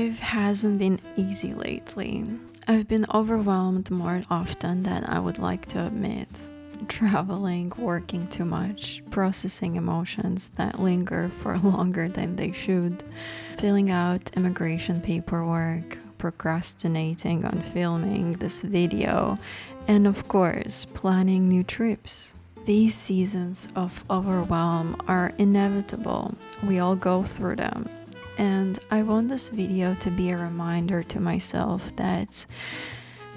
Life hasn't been easy lately. I've been overwhelmed more often than I would like to admit. Traveling, working too much, processing emotions that linger for longer than they should, filling out immigration paperwork, procrastinating on filming this video, and of course, planning new trips. These seasons of overwhelm are inevitable. We all go through them. And I want this video to be a reminder to myself that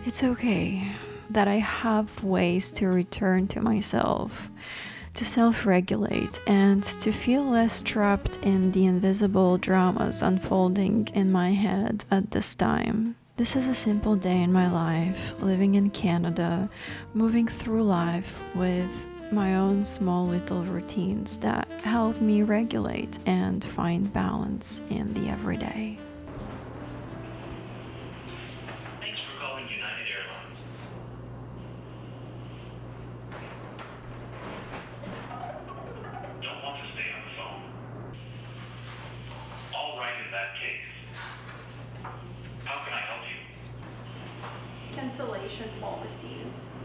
it's okay, that I have ways to return to myself, to self-regulate, and to feel less trapped in the invisible dramas unfolding in my head at this time. This is a simple day in my life, living in Canada, moving through life with my own small little routines that help me regulate and find balance in the everyday. Thanks for calling United Airlines. Don't want to stay on the phone? All right, in that case. How can I help you? Cancellation policies.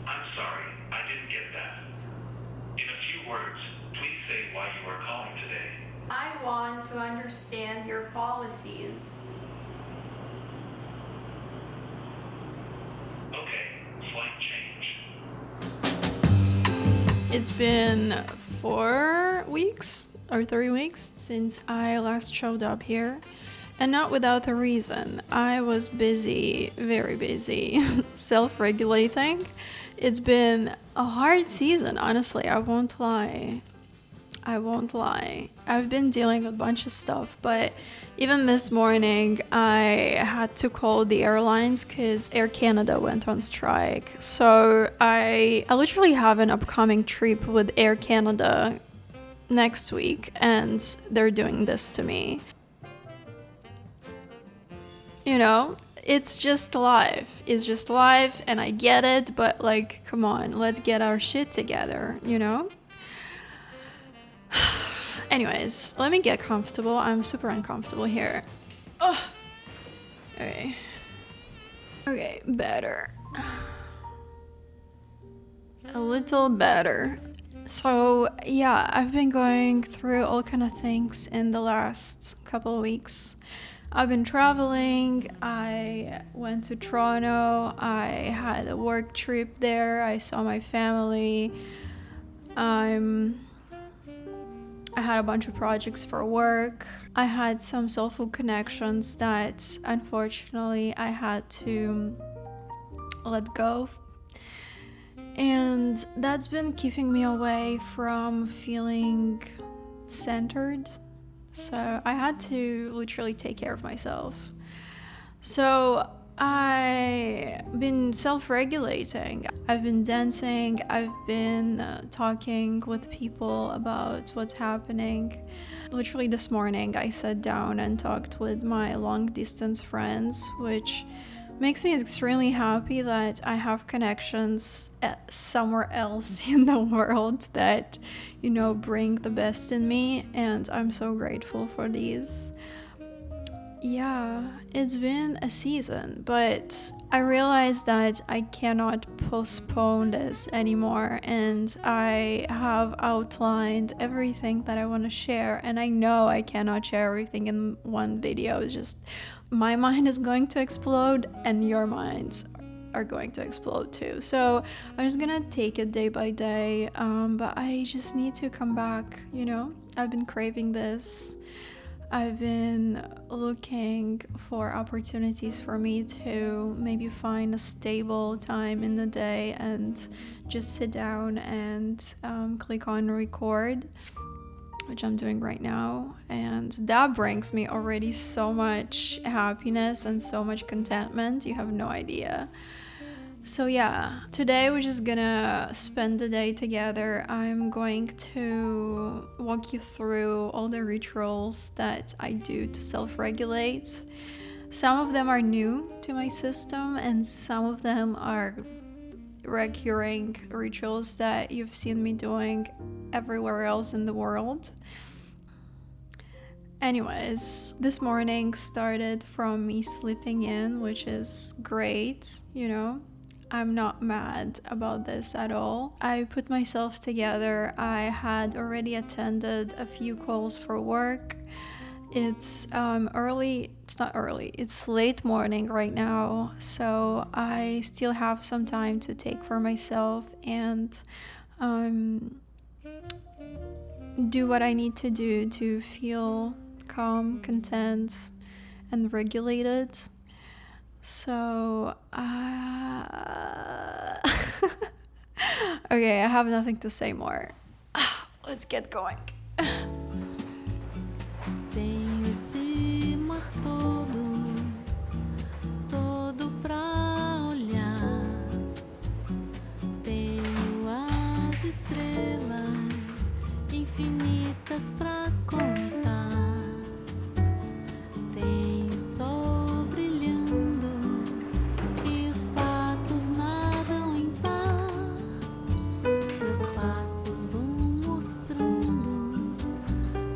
I'm sorry, I didn't get that. In a few words, please say why you are calling today. I want to understand your policies. Okay, flight change. It's been 4 weeks or 3 weeks since I last showed up here. And not without a reason. I was busy, very busy, self-regulating. It's been a hard season, honestly. I won't lie. I've been dealing with a bunch of stuff, but even this morning I had to call the airlines because Air Canada went on strike. So I literally have an upcoming trip with Air Canada next week, and they're doing this to me. You know, it's just life. It's just life, and I get it, but like, come on, let's get our shit together, you know? Anyways, let me get comfortable. I'm super uncomfortable here. Oh. Okay. Okay, better. A little better. So, yeah, I've been going through all kind of things in the last couple of weeks. I've been traveling. I went to Toronto. I had a work trip there. I saw my family. I had a bunch of projects for work. I had some soulful connections that unfortunately I had to let go. And that's been keeping me away from feeling centered. So I had to literally take care of myself. So I've been self-regulating. I've been dancing. I've been talking with people about what's happening. Literally this morning I sat down and talked with my long-distance friends, which makes me extremely happy that I have connections somewhere else in the world that, you know, bring the best in me, and I'm so grateful for these. Yeah, it's been a season, but I realized that I cannot postpone this anymore, and I have outlined everything that I want to share, and I know I cannot share everything in one video. It's just my mind is going to explode and your minds are going to explode too. So I'm just gonna take it day by day, but I just need to come back, you know? I've been craving this. I've been looking for opportunities for me to maybe find a stable time in the day and just sit down and click on record, which I'm doing right now, and that brings me already so much happiness and so much contentment. You have no idea. So yeah, today we're just gonna spend the day together. I'm going to walk you through all the rituals that I do to self-regulate. Some of them are new to my system, and some of them are recurring rituals that you've seen me doing everywhere else in the world. Anyways, this morning started from me sleeping in, which is great, you know. I'm not mad about this at all. I put myself together. I had already attended a few calls for work. It's it's late morning right now, so I still have some time to take for myself and do what I need to do to feel calm, content, and regulated. So, okay, I have nothing to say more. Let's get going. Tenho esse mar todo pra olhar. Tenho as estrelas infinitas pra contar. Tenho sol brilhando e os patos nadam em par. Meus passos vão mostrando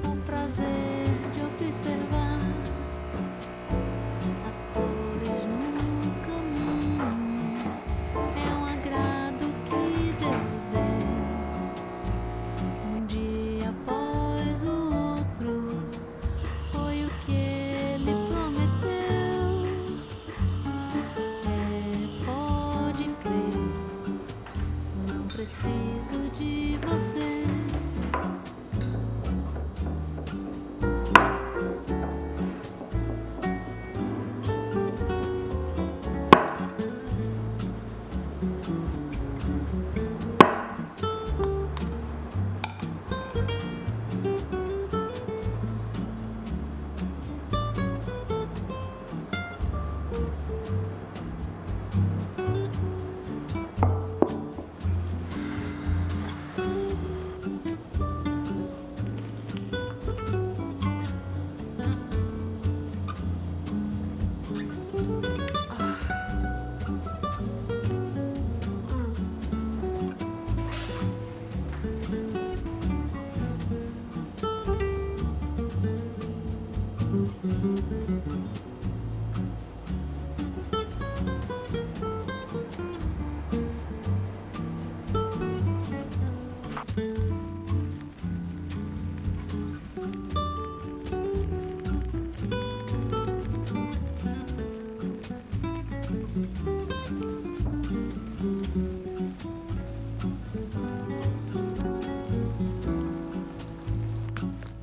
o prazer de observar as flores no caminho. É um agrado que Deus deu. Dia após o outro, foi o que Ele prometeu. Pode crer, não preciso de você.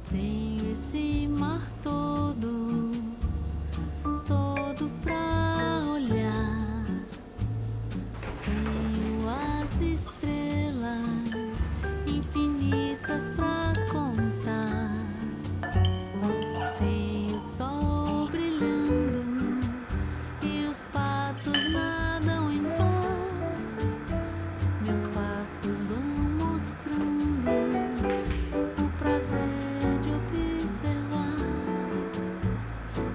Tenho esse mar todo pra olhar. Tenho as estrelas infinitas pra contar. Tenho sol brilhando e os patos nadam em par. Meus passos vão mostrando o prazer de observar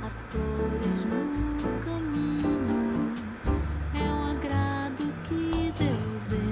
as flores no caminho. É um agrado que Deus deu.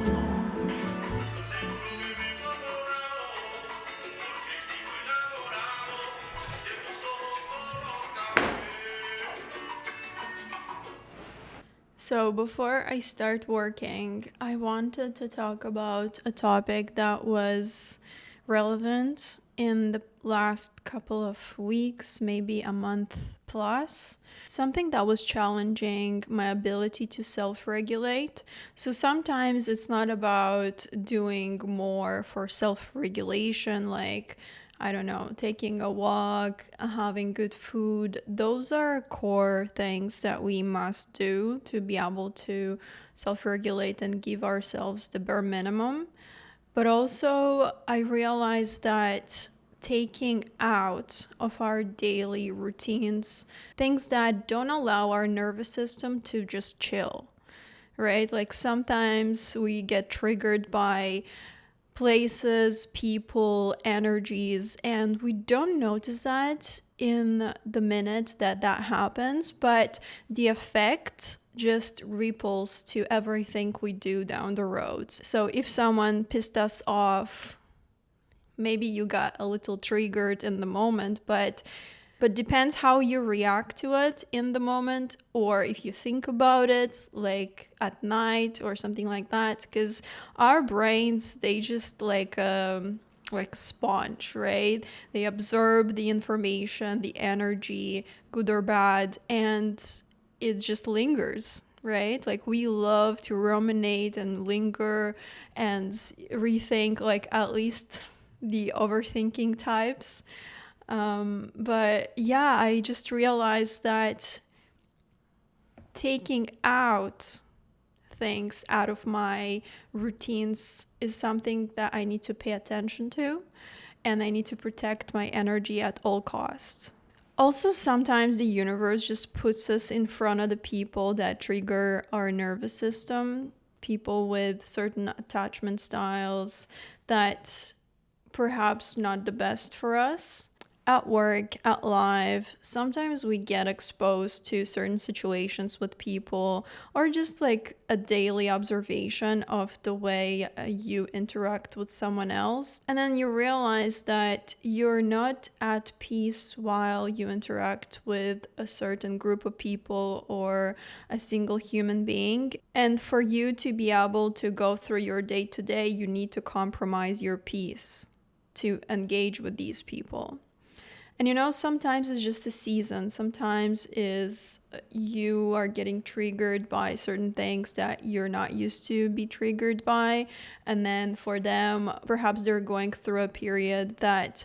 So, before I start working, I wanted to talk about a topic that was relevant in the last couple of weeks, maybe a month plus. Something that was challenging my ability to self-regulate. So sometimes it's not about doing more for self-regulation, like, I don't know, taking a walk, having good food. Those are core things that we must do to be able to self-regulate and give ourselves the bare minimum. But also, I realized that taking out of our daily routines things that don't allow our nervous system to just chill, right? Like sometimes we get triggered by places, people, energies, and we don't notice that in the minute that happens, but the effect just ripples to everything we do down the road. So if someone pissed us off, maybe you got a little triggered in the moment, but depends how you react to it in the moment, or if you think about it like at night or something like that, because our brains, they just like sponge, right? They absorb the information, the energy, good or bad, and it just lingers, right? Like we love to ruminate and linger and rethink, like at least the overthinking types. But yeah, I just realized that taking out things out of my routines is something that I need to pay attention to, and I need to protect my energy at all costs. Also, sometimes the universe just puts us in front of the people that trigger our nervous system, people with certain attachment styles that perhaps not the best for us. At work, at life, sometimes we get exposed to certain situations with people, or just like a daily observation of the way you interact with someone else. And then you realize that you're not at peace while you interact with a certain group of people or a single human being. And for you to be able to go through your day to day, you need to compromise your peace to engage with these people. And you know, sometimes it's just a season. Sometimes is you are getting triggered by certain things that you're not used to be triggered by. And then for them, perhaps they're going through a period that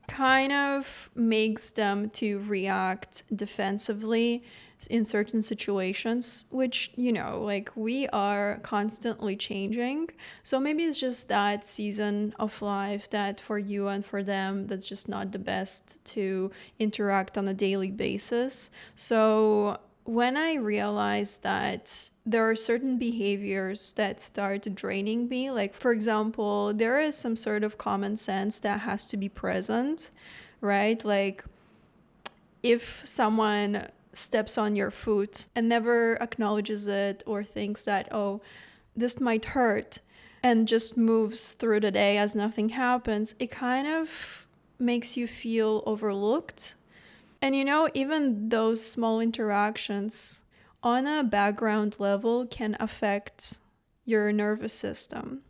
kind of makes them to react defensively in certain situations, which, you know, like we are constantly changing. So maybe it's just that season of life that for you and for them, that's just not the best to interact on a daily basis. So when I realized that there are certain behaviors that start draining me, like for example, there is some sort of common sense that has to be present, right? Like if someone steps on your foot and never acknowledges it or thinks that, oh, this might hurt, and just moves through the day as nothing happens, it kind of makes you feel overlooked. And you know, even those small interactions on a background level can affect your nervous system.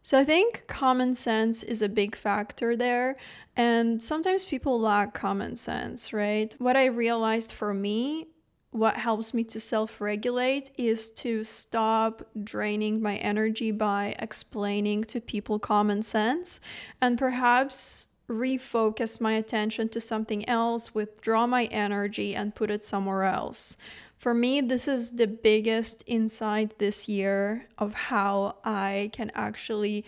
So I think common sense is a big factor there. And sometimes people lack common sense, right? What I realized for me, what helps me to self-regulate is to stop draining my energy by explaining to people common sense, and perhaps refocus my attention to something else, withdraw my energy and put it somewhere else. For me, this is the biggest insight this year of how I can actually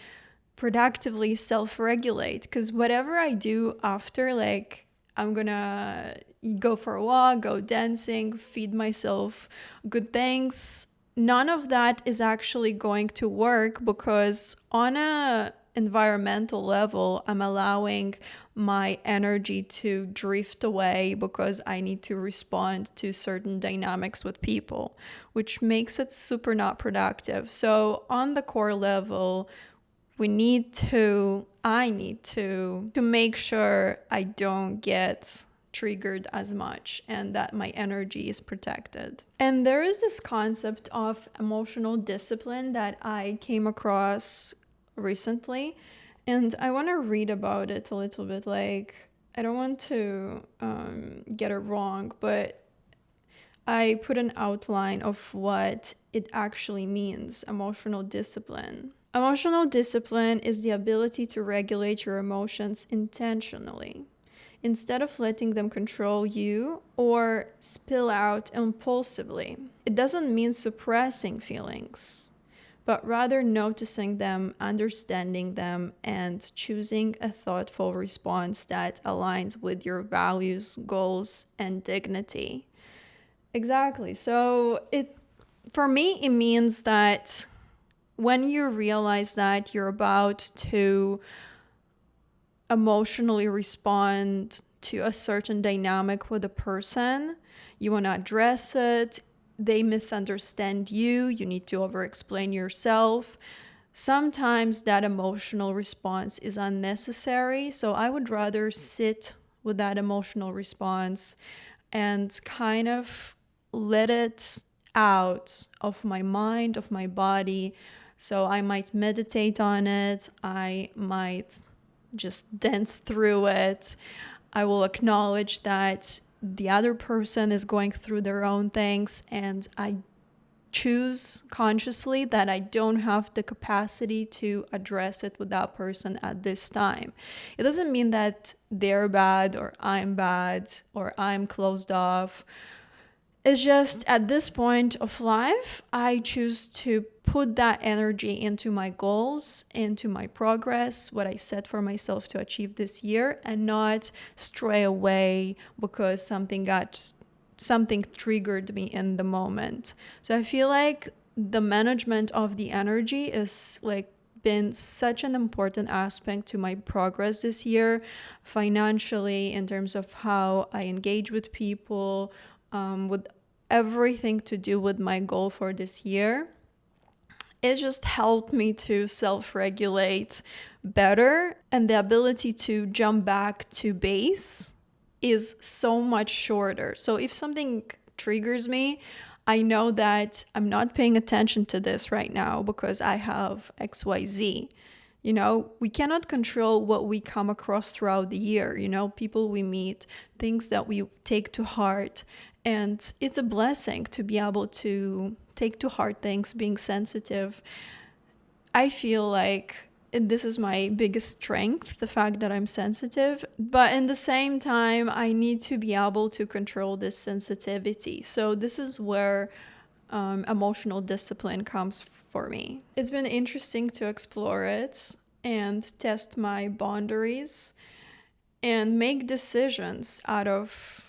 productively self-regulate, because whatever I do after, like I'm gonna go for a walk, go dancing, feed myself good things, none of that is actually going to work, because on a environmental level, I'm allowing my energy to drift away because I need to respond to certain dynamics with people, which makes it super not productive. So on the core level, I need to make sure I don't get triggered as much and that my energy is protected. And there is this concept of emotional discipline that I came across recently, and I want to read about it a little bit. Like, I don't want to get it wrong, but I put an outline of what it actually means, emotional discipline. Emotional discipline is the ability to regulate your emotions intentionally, instead of letting them control you or spill out impulsively. It doesn't mean suppressing feelings, but rather noticing them, understanding them, and choosing a thoughtful response that aligns with your values, goals, and dignity. Exactly. So for me, it means that when you realize that you're about to emotionally respond to a certain dynamic with a person, you want to address it, they misunderstand you, you need to over-explain yourself, sometimes that emotional response is unnecessary. So I would rather sit with that emotional response and kind of let it out of my mind, of my body. So I might meditate on it. I might just dance through it. I will acknowledge that the other person is going through their own things, and I choose consciously that I don't have the capacity to address it with that person at this time. It doesn't mean that they're bad or I'm bad or I'm closed off. It's just at this point of life, I choose to put that energy into my goals, into my progress, what I set for myself to achieve this year, and not stray away because something triggered me in the moment. So I feel like the management of the energy is like been such an important aspect to my progress this year, financially, in terms of how I engage with people, with everything to do with my goal for this year. It just helped me to self-regulate better, and the ability to jump back to base is so much shorter. So if something triggers me, I know that I'm not paying attention to this right now because I have XYZ. You know, we cannot control what we come across throughout the year, you know, people we meet, things that we take to heart. And it's a blessing to be able to take to heart things, being sensitive. I feel like this is my biggest strength, the fact that I'm sensitive. But in the same time, I need to be able to control this sensitivity. So this is where emotional discipline comes for me. It's been interesting to explore it and test my boundaries and make decisions out of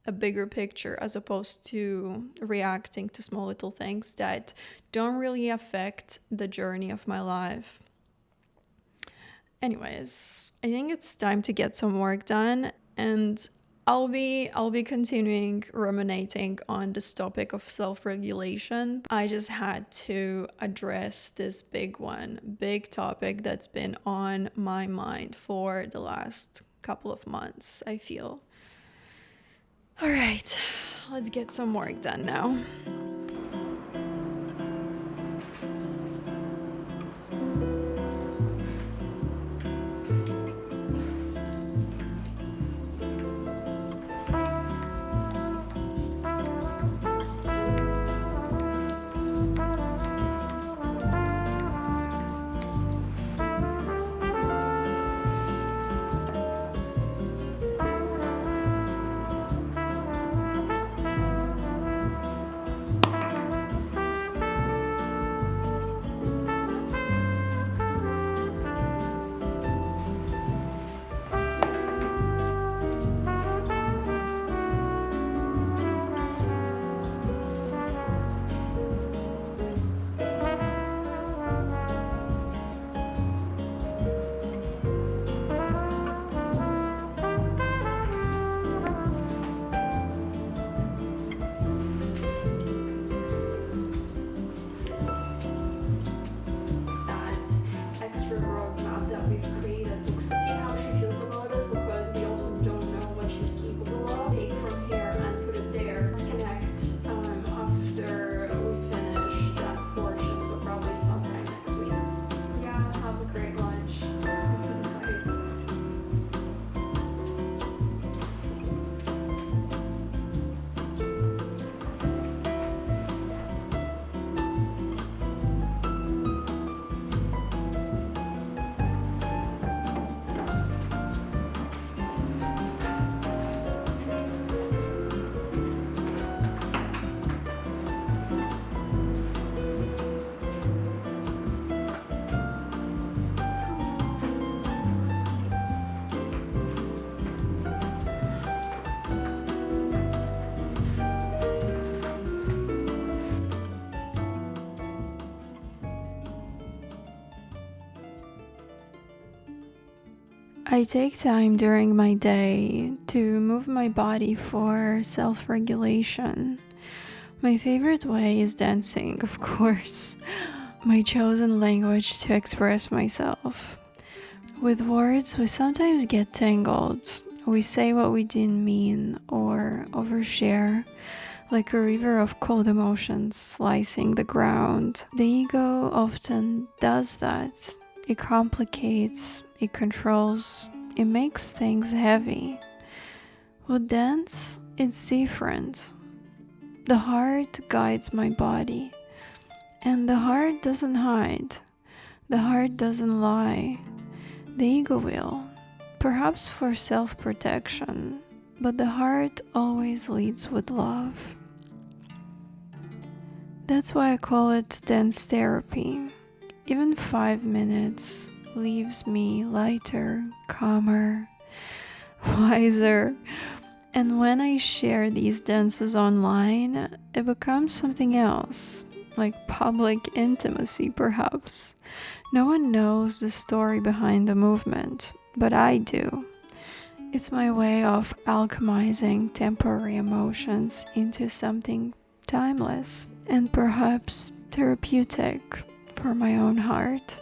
a bigger picture, as opposed to reacting to small little things that don't really affect the journey of my life. Anyways, I think it's time to get some work done, and I'll be continuing ruminating on this topic of self-regulation. I just had to address this big topic that's been on my mind for the last couple of months, I feel. All right, let's get some work done now. I take time during my day to move my body for self-regulation. My favorite way is dancing, of course, my chosen language to express myself. With words, we sometimes get tangled. We say what we didn't mean or overshare, like a river of cold emotions slicing the ground. The ego often does that. It complicates, it controls, it makes things heavy. With dance, it's different. The heart guides my body, and the heart doesn't hide. The heart doesn't lie. The ego will, perhaps for self-protection, but the heart always leads with love. That's why I call it dance therapy. Even 5 minutes leaves me lighter, calmer, wiser. And when I share these dances online, it becomes something else, like public intimacy perhaps. No one knows the story behind the movement, but I do. It's my way of alchemizing temporary emotions into something timeless and perhaps therapeutic for my own heart.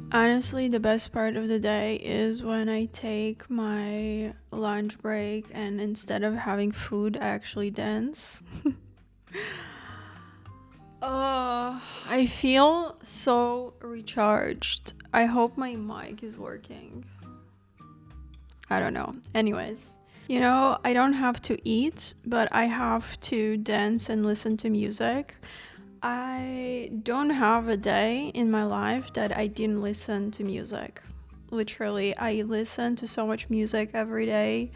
Honestly, the best part of the day is when I take my lunch break and instead of having food, I actually dance. I feel so recharged. I hope my mic is working. I don't know. Anyways, I don't have to eat, but I have to dance and listen to music. I don't have a day in my life that I didn't listen to music. Literally, I listen to so much music every day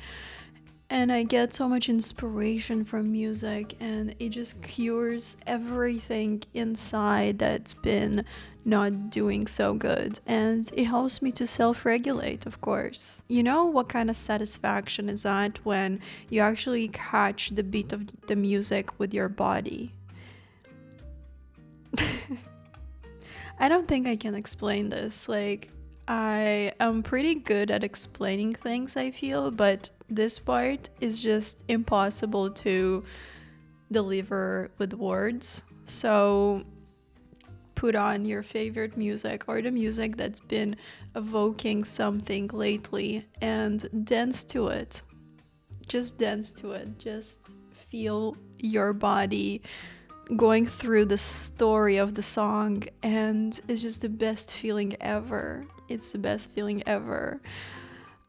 and I get so much inspiration from music, and it just cures everything inside that's been not doing so good, and it helps me to self-regulate, of course. You know what kind of satisfaction is that when you actually catch the beat of the music with your body? I don't think I can explain this. I am pretty good at explaining things, I feel, but this part is just impossible to deliver with words. So put on your favorite music or the music that's been evoking something lately and dance to it. Just dance to it. Just feel your body going through the story of the song, and it's just the best feeling ever. It's the best feeling ever.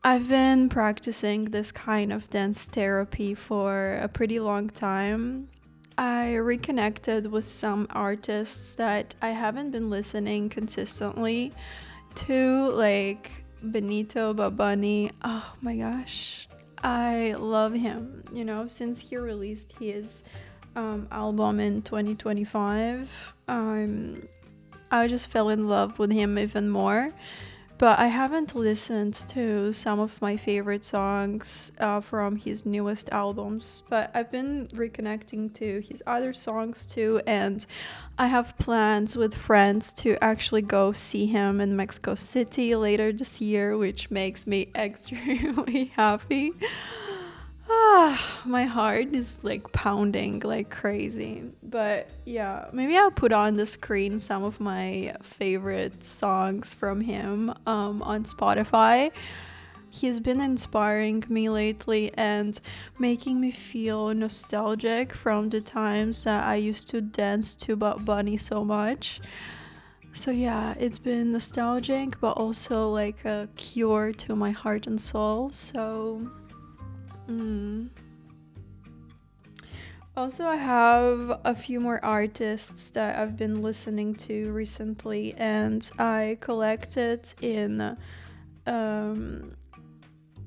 I've been practicing this kind of dance therapy for a pretty long time. I reconnected with some artists that I haven't been listening consistently to, like Benito Babani. Oh my gosh, I love him. Since he released his album in 2025, I just fell in love with him even more. But I haven't listened to some of my favorite songs from his newest albums, but I've been reconnecting to his other songs too, and I have plans with friends to actually go see him in Mexico City later this year, which makes me extremely happy. My heart is pounding like crazy. But yeah, maybe I'll put on the screen some of my favorite songs from him on Spotify. He's been inspiring me lately and making me feel nostalgic from the times that I used to dance to Bad Bunny so much. So yeah, it's been nostalgic, but also like a cure to my heart and soul. So Also, I have a few more artists that I've been listening to recently, and um,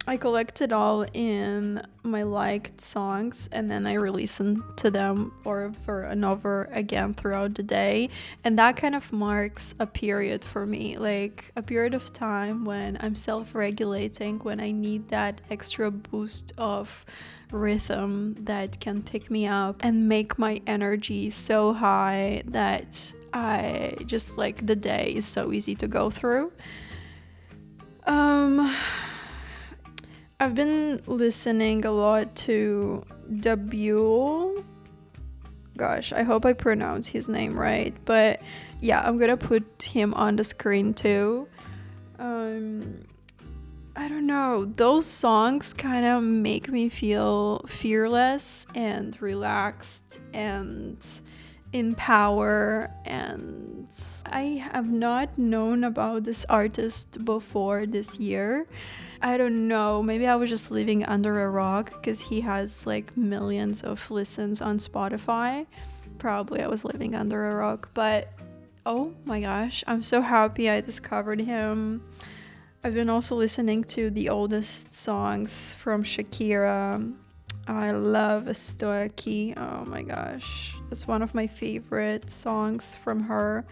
I collected all in my liked songs, and then I re-listen to them over and over again throughout the day. And that kind of marks a period for me, like a period of time when I'm self-regulating, when I need that extra boost of rhythm that can pick me up and make my energy so high that I just like the day is so easy to go through. I've been listening a lot to W. Gosh, I hope I pronounce his name right. But yeah, I'm gonna put him on the screen too. I don't know. Those songs kind of make me feel fearless and relaxed and in power. And I have not known about this artist before this year. I don't know, maybe I was just living under a rock because he has like millions of listens on Spotify. Probably I was living under a rock, but oh my gosh, I'm so happy I discovered him. I've been also listening to the oldest songs from Shakira. I love Estoy. Oh my gosh, it's one of my favorite songs from her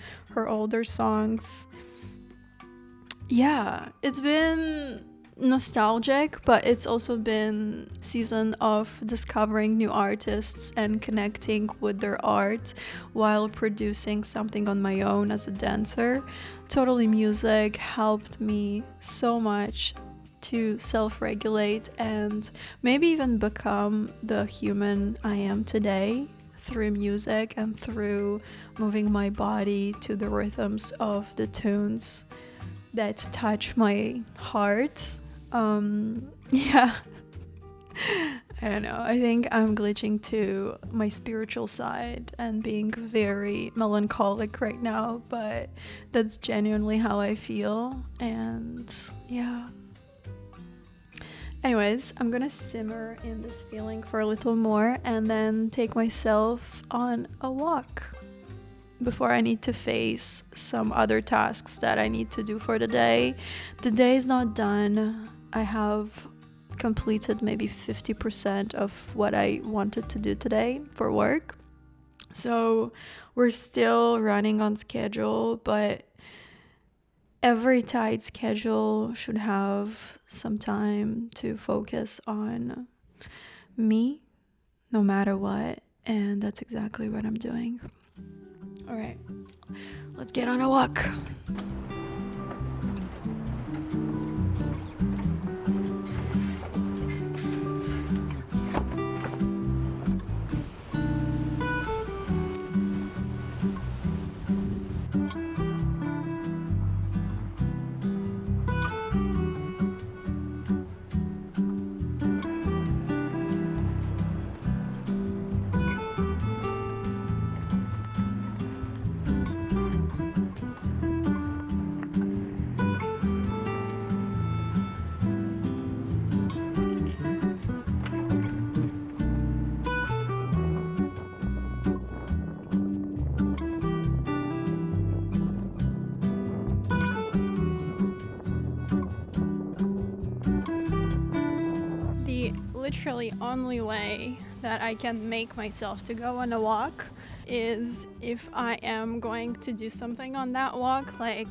older songs. Yeah, it's been nostalgic, but it's also been season of discovering new artists and connecting with their art while producing something on my own as a dancer. Totally Music helped me so much to self-regulate and maybe even become the human I am today through music and through moving my body to the rhythms of the tunes that touch my heart. Yeah. I don't know. I think I'm glitching to my spiritual side and being very melancholic right now, but that's genuinely how I feel. And yeah. Anyways, I'm gonna simmer in this feeling for a little more and then take myself on a walk before I need to face some other tasks that I need to do for the day. The day is not done. I have completed maybe 50% of what I wanted to do today for work. So we're still running on schedule, but every tight schedule should have some time to focus on me, no matter what. And that's exactly what I'm doing. All right, let's get on a walk. Literally only way that I can make myself to go on a walk is if I am going to do something on that walk. Like,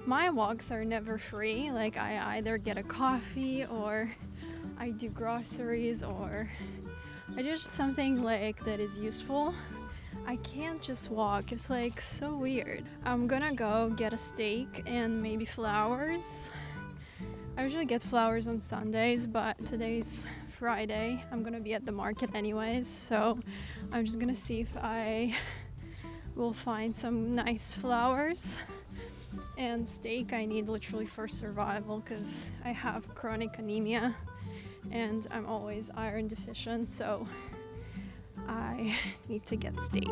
my walks are never free. Like, I either get a coffee or I do groceries or I do something like that is useful. I can't just walk. It's like so weird. I'm gonna go get a steak and maybe flowers. I usually get flowers on Sundays, but today's Friday. I'm gonna be at the market anyways, so I'm just gonna see if I will find some nice flowers. And steak I need literally for survival because I have chronic anemia and I'm always iron deficient, so I need to get steak.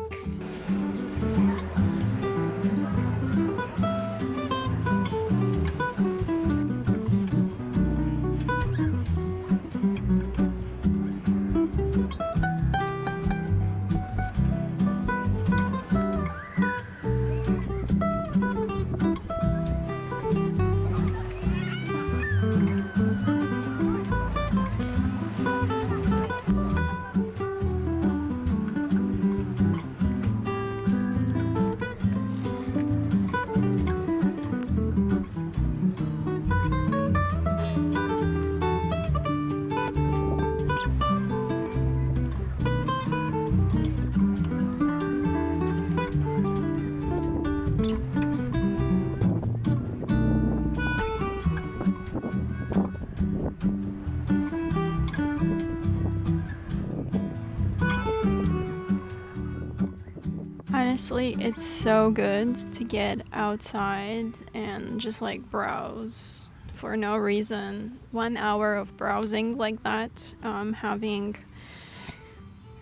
Honestly, it's so good to get outside and just like browse for no reason. 1 hour of browsing like that, having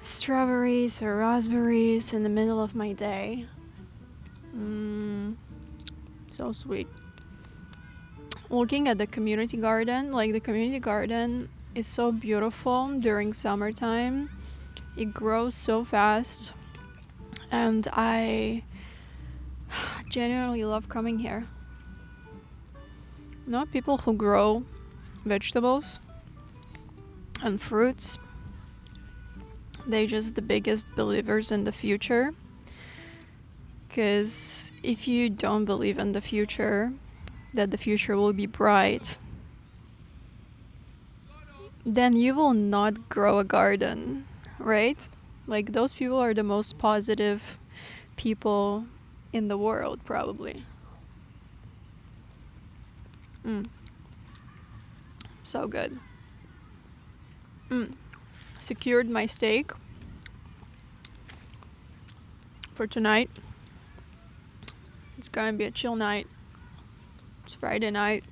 strawberries or raspberries in the middle of my day. So sweet. Looking at the community garden, like the community garden is so beautiful during summertime. It grows so fast, and I genuinely love coming here. Not people who grow vegetables and fruits, they just the biggest believers in the future. Because if you don't believe in the future, that the future will be bright, then you will not grow a garden, right? Like those people are the most positive people in the world, probably. So good. Secured my steak for tonight. It's gonna be a chill night. It's Friday night.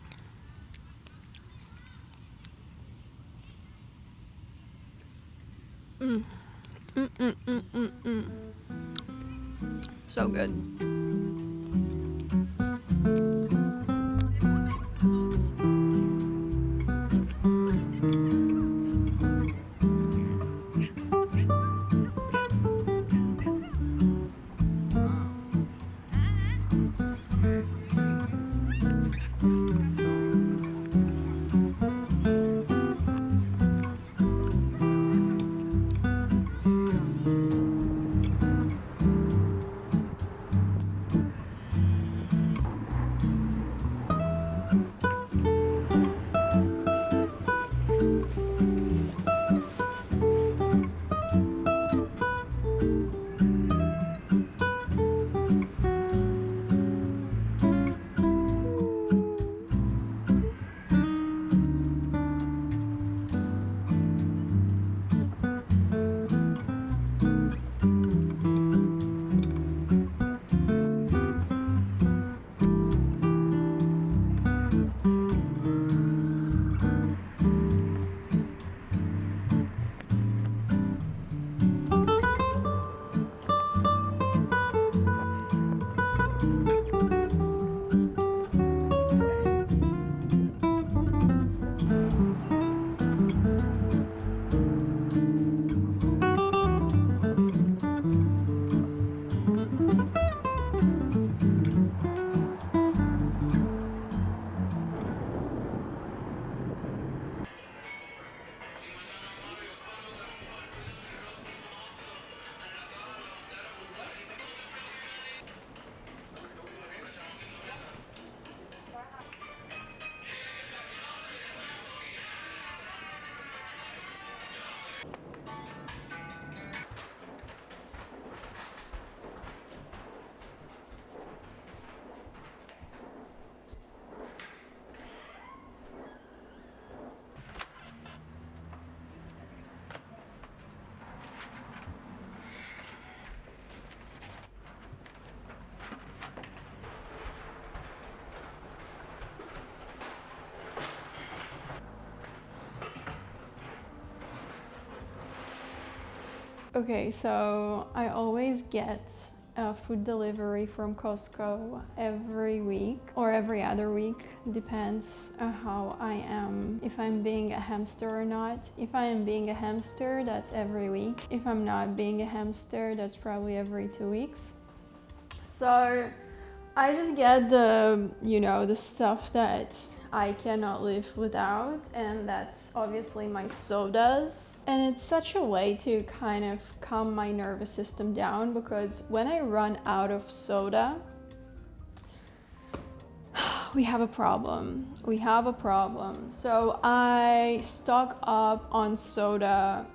So good. Okay, so I always get a food delivery from Costco every week or every other week, depends on how I am, if I'm being a hamster or not. If I am being a hamster, that's every week. If I'm not being a hamster, that's probably every 2 weeks. So I just get the stuff that I cannot live without, and that's obviously my sodas. And it's such a way to kind of calm my nervous system down, because when I run out of soda, we have a problem. So I stock up on soda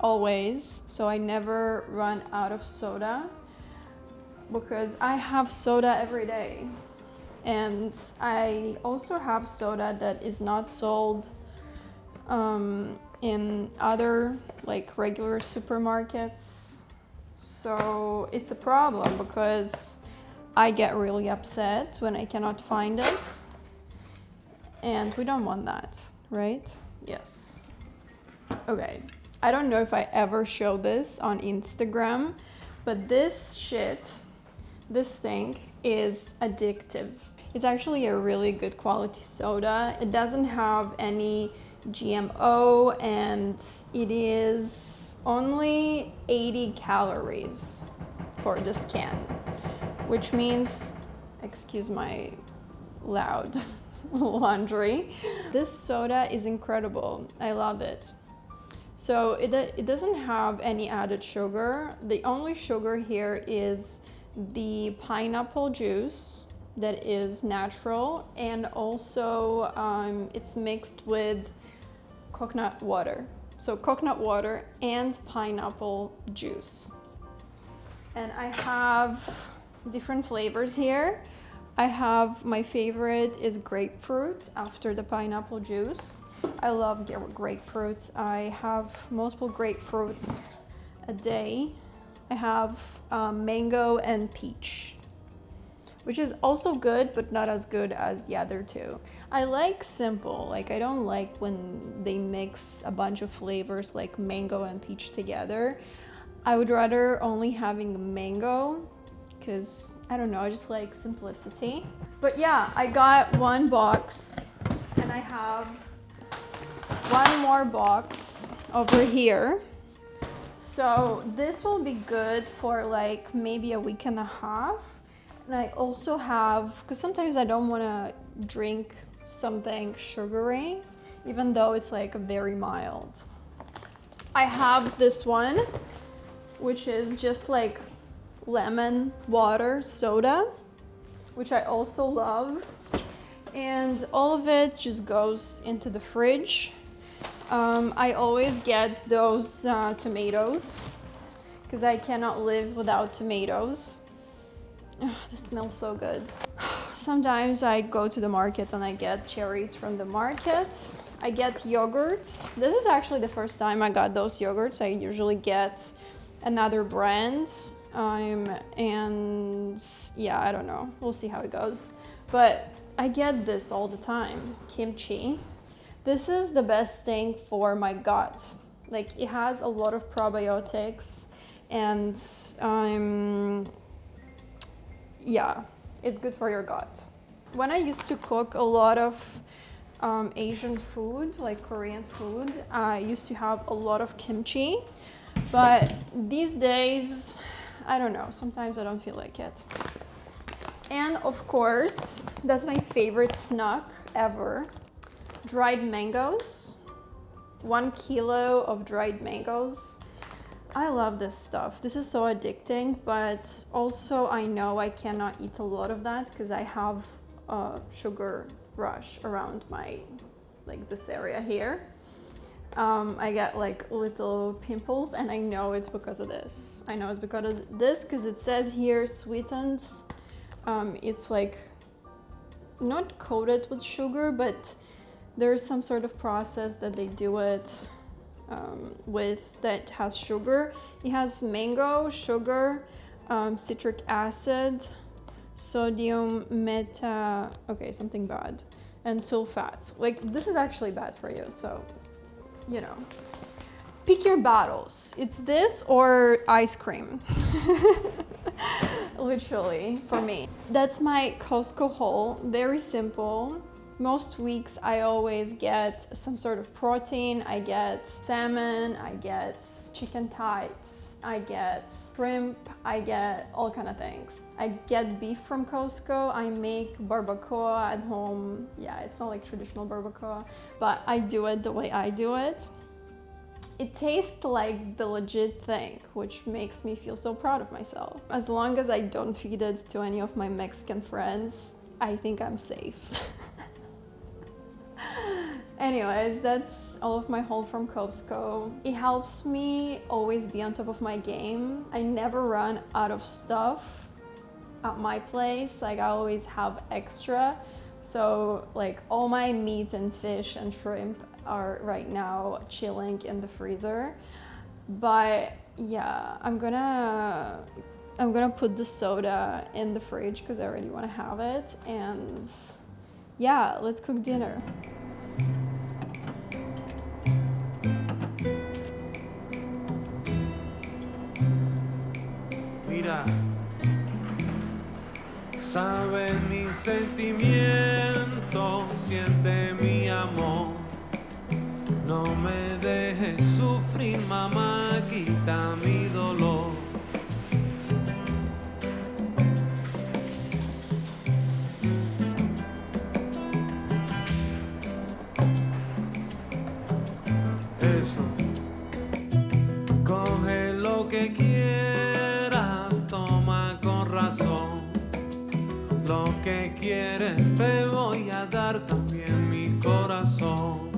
always, so I never run out of soda, because I have soda every day. And I also have soda that is not sold in other like regular supermarkets. So it's a problem because I get really upset when I cannot find it. And we don't want that, right? Yes. Okay. I don't know if I ever show this on Instagram, but this thing is addictive. It's actually a really good quality soda. It doesn't have any GMO and it is only 80 calories for this can, which means, excuse my loud laundry. This soda is incredible. I love it. So it doesn't have any added sugar. The only sugar here is the pineapple juice that is natural, and also it's mixed with coconut water. So coconut water and pineapple juice. And I have different flavors here. I have, my favorite is grapefruit after the pineapple juice. I love grapefruits. I have multiple grapefruits a day. I have mango and peach, which is also good, but not as good as the other two. I like simple, like I don't like when they mix a bunch of flavors like mango and peach together. I would rather only having mango, because I don't know, I just like simplicity. But yeah, I got one box and I have one more box over here. So this will be good for like maybe a week and a half. And I also have, because sometimes I don't want to drink something sugary, even though it's like very mild. I have this one, which is just like lemon water soda, which I also love. And all of it just goes into the fridge. I always get those tomatoes, because I cannot live without tomatoes. This smells so good. Sometimes I go to the market and I get cherries from the market. I get yogurts. This is actually the first time I got those yogurts. I usually get another brand. And yeah, I don't know. We'll see how it goes. But I get this all the time, kimchi. This is the best thing for my gut. Like, it has a lot of probiotics and yeah, it's good for your gut. When I used to cook a lot of Asian food, like Korean food, I used to have a lot of kimchi. But these days, I don't know, sometimes I don't feel like it. And of course, that's my favorite snack ever. Dried mangoes. 1 kilo of dried mangoes. I love this stuff. This is so addicting, but also I know I cannot eat a lot of that because I have a sugar rush around my, like this area here. I get like little pimples and I know it's because of this. I know it's because of this because it says here sweetened. It's like not coated with sugar, but there's some sort of process that they do it with that has sugar. It has mango, sugar, citric acid, sodium okay, something bad, and sulfates. Like, this is actually bad for you, so you know, pick your battles. It's this or ice cream. Literally, for me. That's my Costco haul. Very simple. Most weeks I always get some sort of protein. I get salmon, I get chicken thighs, I get shrimp, I get all kind of things. I get beef from Costco. I make barbacoa at home. Yeah, it's not like traditional barbacoa, but I do it the way I do it. It tastes like the legit thing, which makes me feel so proud of myself. As long as I don't feed it to any of my Mexican friends, I think I'm safe. Anyways, that's all of my haul from Costco. It helps me always be on top of my game. I never run out of stuff at my place. Like, I always have extra. So like all my meat and fish and shrimp are right now chilling in the freezer. But yeah, I'm gonna put the soda in the fridge because I already want to have it. And yeah, let's cook dinner. Mira, sabe mis sentimientos, siente mi amor. No me dejes sufrir, mamá, quita mi dolor. Eso, coge lo que quieras, toma con razón. Lo que quieres te voy a dar, también mi corazón.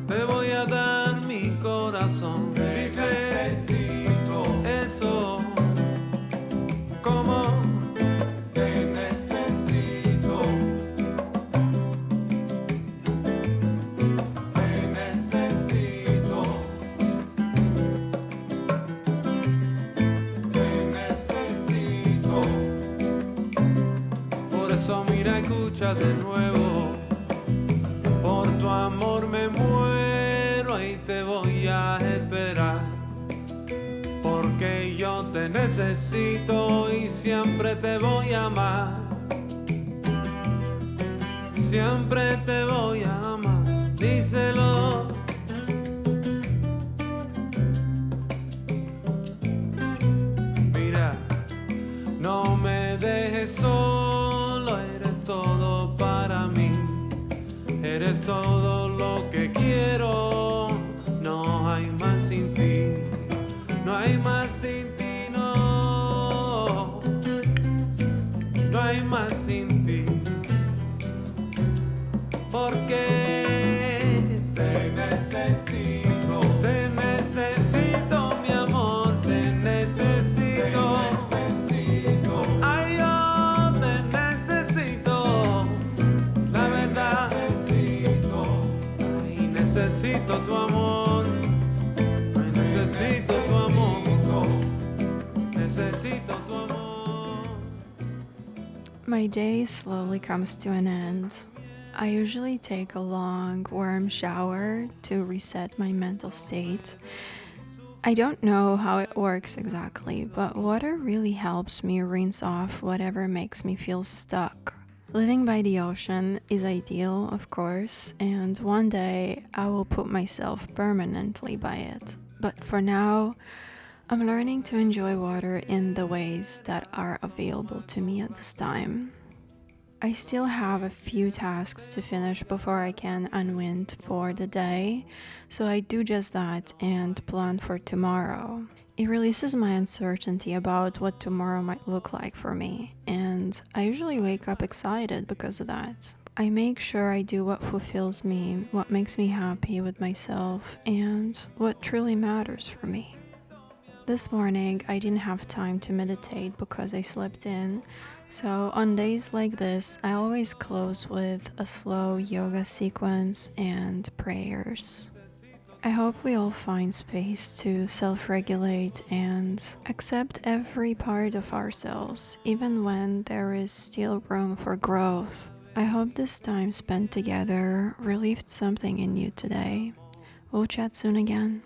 Te voy a dar mi corazón. Dice eso, como te necesito. Te necesito. Te necesito. Por eso mira, escucha de nuevo. Por tu amor me muero, ahí te voy a esperar. Porque yo te necesito y siempre te voy a amar. Siempre te voy a amar, díselo. Mira, no me dejes solo, eres todo para mí. Eres todo lo que quiero, no hay más sin ti, no hay más sin ti, no, no hay más sin ti, porque te necesito mi amor, te necesito, ay yo te necesito, la verdad. Necesito tu amor, necesito tu amor, necesito tu amor. My day slowly comes to an end. I usually take a long, warm shower to reset my mental state. I don't know how it works exactly, but water really helps me rinse off whatever makes me feel stuck. Living by the ocean is ideal, of course, and one day I will put myself permanently by it. But for now, I'm learning to enjoy water in the ways that are available to me at this time. I still have a few tasks to finish before I can unwind for the day, so I do just that and plan for tomorrow. It releases my uncertainty about what tomorrow might look like for me, and I usually wake up excited because of that. I make sure I do what fulfills me, what makes me happy with myself, and what truly matters for me. This morning, I didn't have time to meditate because I slept in, so on days like this, I always close with a slow yoga sequence and prayers. I hope we all find space to self-regulate and accept every part of ourselves, even when there is still room for growth. I hope this time spent together relieved something in you today. We'll chat soon again.